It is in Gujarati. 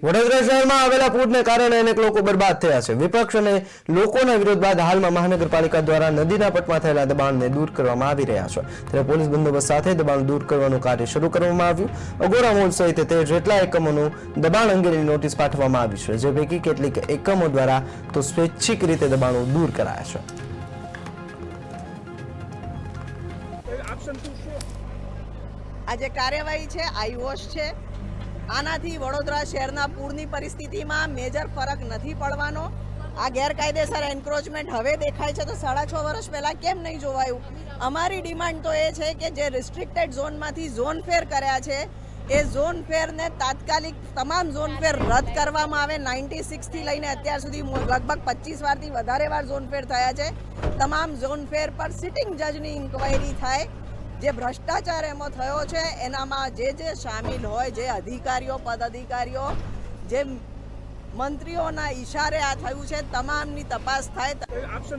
વડોદરા શહેરમાં આવેલા પૂરને કારણે અનેક લોકો બરબાદ થયા છે। વિપક્ષ અને લોકોના વિરોધ બાદ હાલમાં મહાનગરપાલિકા દ્વારા નદીના પટમાં થયેલા દબાણને દૂર કરવામાં આવી રહ્યા છે। ત્યારે પોલીસ બંદોબસ્ત સાથે દબાણ દૂર કરવાનું કાર્ય શરૂ કરવામાં આવ્યું। અગોરા મોલ સહિત 13 જેટલા એકમોનું દબાણ અંગેની નોટિસ પાઠવવામાં આવી છે, જે પૈકી કેટલીક એકમો દ્વારા તો સ્વૈચ્છિક રીતે દબાણો દૂર કરાયા છે। આજે કાર્યવાહી છે, આઈવોશ છે। આનાથી વડોદરા શહેરના પૂરની પરિસ્થિતિમાં મેજર ફરક નથી પડવાનો। આ ગેરકાયદેસર એન્ક્રોચમેન્ટ હવે દેખાય છે તો 6.5 વર્ષ પહેલાં કેમ નહીં જોવાયું? અમારી ડિમાન્ડ તો એ છે કે જે રિસ્ટ્રિક્ટેડ ઝોનમાંથી ઝોન ફેર કર્યા છે એ ઝોન ફેરને તાત્કાલિક તમામ ઝોન ફેર રદ કરવામાં આવે। 96થી લઈને અત્યાર સુધી લગભગ 25 વારથી વધારે વાર ઝોન ફેર થયા છે। તમામ ઝોન ફેર પર સિટિંગ જજની ઇન્ક્વાયરી થાય। જે ભ્રષ્ટાચાર એમાં થયો છે એનામાં જે શામિલ હોય, જે અધિકારીઓ પદાધિકારીઓ, જે મંત્રીઓના ઈશારે આ થયું છે, તમામની તપાસ થાય।